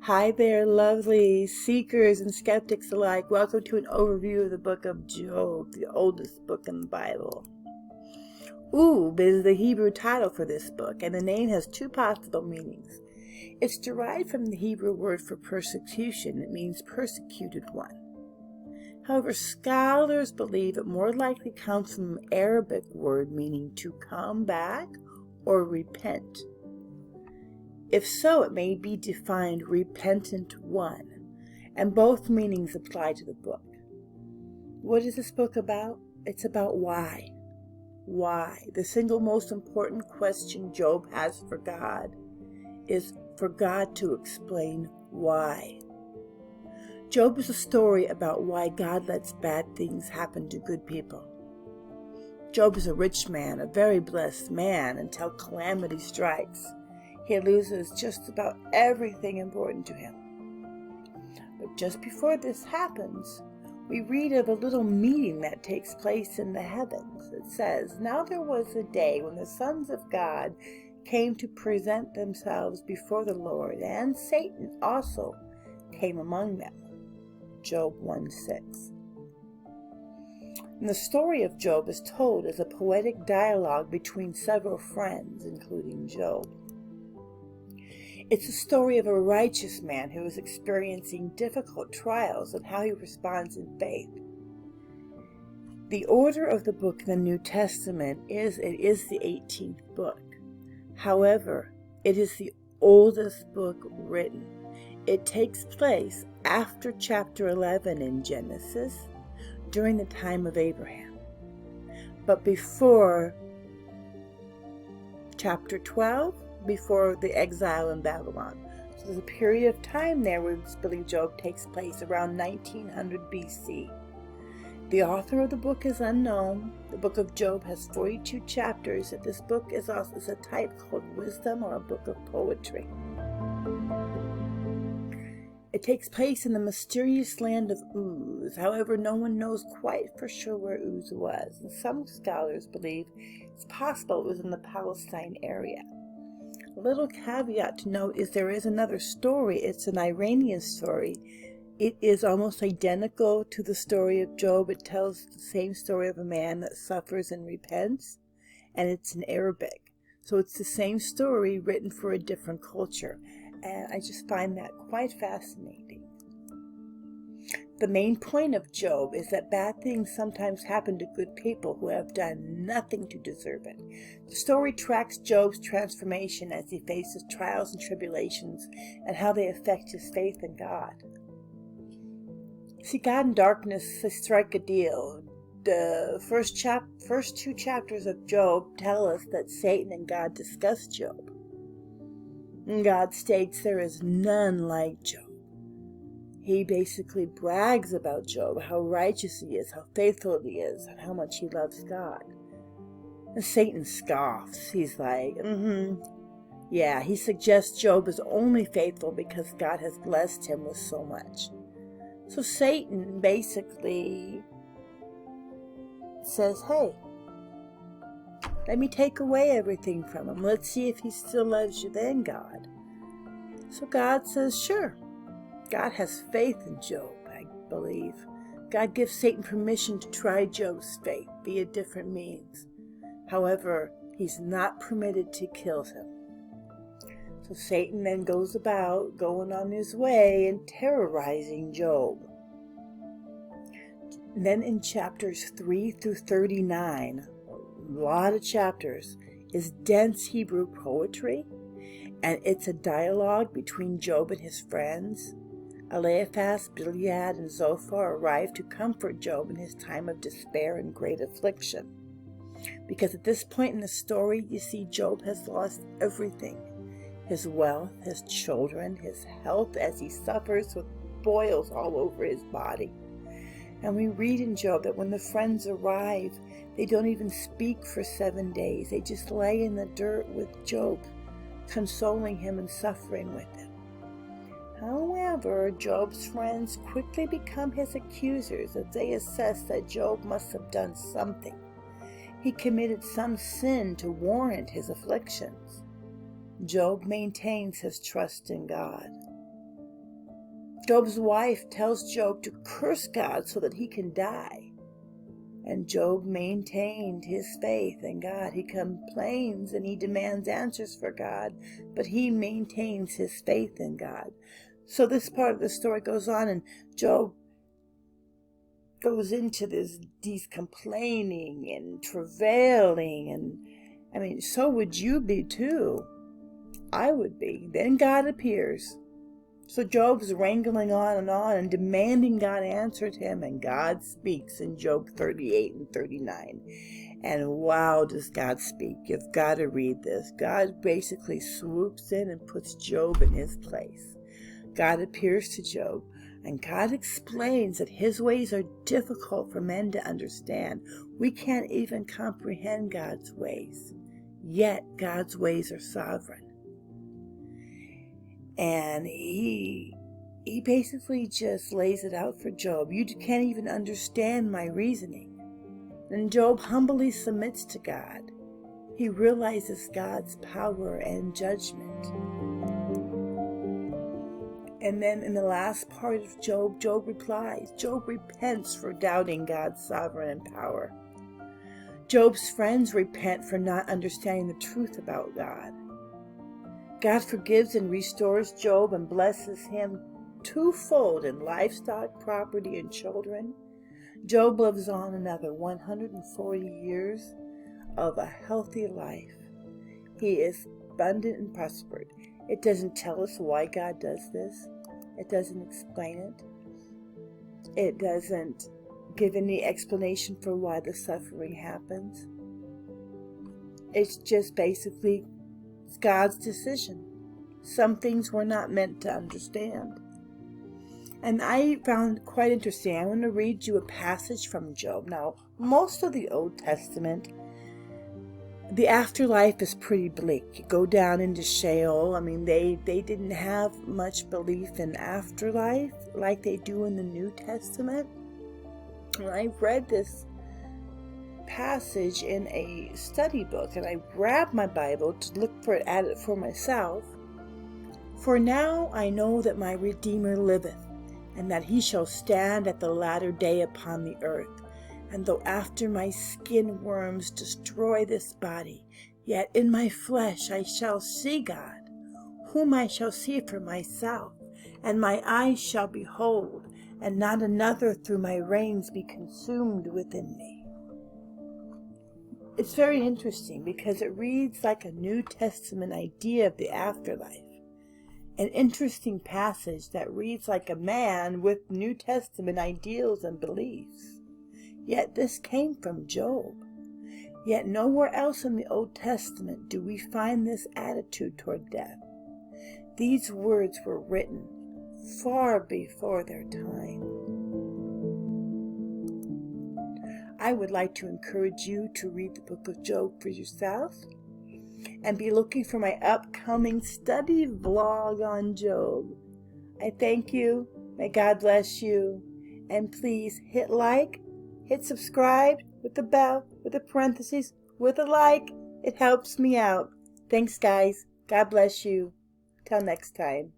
Hi there, lovely seekers and skeptics alike. Welcome to an overview of the book of Job, the oldest book in the Bible. Ub is the Hebrew title for this book, and the name has two possible meanings. It's derived from the Hebrew word for persecution. It means persecuted one. However, scholars believe it more likely comes from an Arabic word meaning to come back or repent. If so, it may be defined repentant one, and both meanings apply to the book. What is this book about? It's about why. Why? The single most important question Job has for God is for God to explain why. Job is a story about why God lets bad things happen to good people. Job is a rich man, a very blessed man, until calamity strikes. He loses just about everything important to him. But just before this happens, we read of a little meeting that takes place in the heavens. It says, "Now there was a day when the sons of God came to present themselves before the Lord, and Satan also came among them." Job 1:6. And the story of Job is told as a poetic dialogue between several friends, including Job. It's a story of a righteous man who is experiencing difficult trials and how he responds in faith. The order of the book in the New Testament is the 18th book. However, it is the oldest book written. It takes place after chapter 11 in Genesis, during the time of Abraham, but before chapter 12, before the exile in Babylon. So there's a period of time there where we believe Job takes place around 1900 BC. The author of the book is unknown. The book of Job has 42 chapters. This book is a type called wisdom, or a book of poetry. It takes place in the mysterious land of Uz. However, no one knows quite for sure where Uz was, and some scholars believe it's possible it was in the Palestine area. A little caveat to note is there is another story. It's an Iranian story. It is almost identical to the story of Job. It tells the same story of a man that suffers and repents, and it's in Arabic. So it's the same story written for a different culture, and I just find that quite fascinating. The main point of Job is that bad things sometimes happen to good people who have done nothing to deserve it. The story tracks Job's transformation as he faces trials and tribulations and how they affect his faith in God. See, God and darkness, they strike a deal. The first two chapters of Job tell us that Satan and God discuss Job. And God states there is none like Job. He basically brags about Job, how righteous he is, how faithful he is, and how much he loves God. And Satan scoffs. He's like, yeah, he suggests Job is only faithful because God has blessed him with so much. So Satan basically says, hey, let me take away everything from him. Let's see if he still loves you then, God. So God says, sure. God has faith in Job, I believe. God gives Satan permission to try Job's faith via different means. However, he's not permitted to kill him. So Satan then goes about going on his way and terrorizing Job. And then in chapters 3 through 39, a lot of chapters, is dense Hebrew poetry, and it's a dialogue between Job and his friends. Eliphaz, Bildad, and Zophar arrive to comfort Job in his time of despair and great affliction. Because at this point in the story, you see Job has lost everything. His wealth, his children, his health, as he suffers with boils all over his body. And we read in Job that when the friends arrive, they don't even speak for 7 days. They just lay in the dirt with Job, consoling him and suffering with him. However, Job's friends quickly become his accusers as they assess that Job must have done something. He committed some sin to warrant his afflictions. Job maintains his trust in God. Job's wife tells Job to curse God so that he can die. And Job maintained his faith in God. He complains and he demands answers for God, but he maintains his faith in God. So this part of the story goes on, and Job goes into these complaining and travailing, and so would you be too. I would be. Then God appears. So Job's wrangling on and demanding God answered him, and God speaks in Job 38 and 39. And wow, does God speak. You've got to read this. God basically swoops in and puts Job in his place. God appears to Job, and God explains that his ways are difficult for men to understand. We can't even comprehend God's ways, yet God's ways are sovereign. And he basically just lays it out for Job. You can't even understand my reasoning. And Job humbly submits to God. He realizes God's power and judgment. And then in the last part of Job, Job replies. Job repents for doubting God's sovereign and power. Job's friends repent for not understanding the truth about God. God forgives and restores Job and blesses him twofold in livestock, property, and children. Job lives on another 140 years of a healthy life. He is abundant and prospered. It doesn't tell us why God does this. It doesn't explain it. It doesn't give any explanation for why the suffering happens. It's just basically God's decision. Some things we're not meant to understand. And I found quite interesting. I want to read you a passage from Job. Now, most of the Old Testament, the afterlife is pretty bleak. You go down into Sheol. They didn't have much belief in afterlife like they do in the New Testament. And I read this passage in a study book, and I grabbed my Bible to look at it for myself. For now I know that my Redeemer liveth, and that he shall stand at the latter day upon the earth. And though after my skin worms destroy this body, yet in my flesh I shall see God, whom I shall see for myself, and my eyes shall behold, and not another through my reins be consumed within me. It's very interesting because it reads like a New Testament idea of the afterlife. An interesting passage that reads like a man with New Testament ideals and beliefs. Yet this came from Job. Yet nowhere else in the Old Testament do we find this attitude toward death. These words were written far before their time. I would like to encourage you to read the book of Job for yourself and be looking for my upcoming study vlog on Job. I thank you. May God bless you. And please hit like, hit subscribe with the bell, with the parentheses, with a like. It helps me out. Thanks, guys. God bless you. Till next time.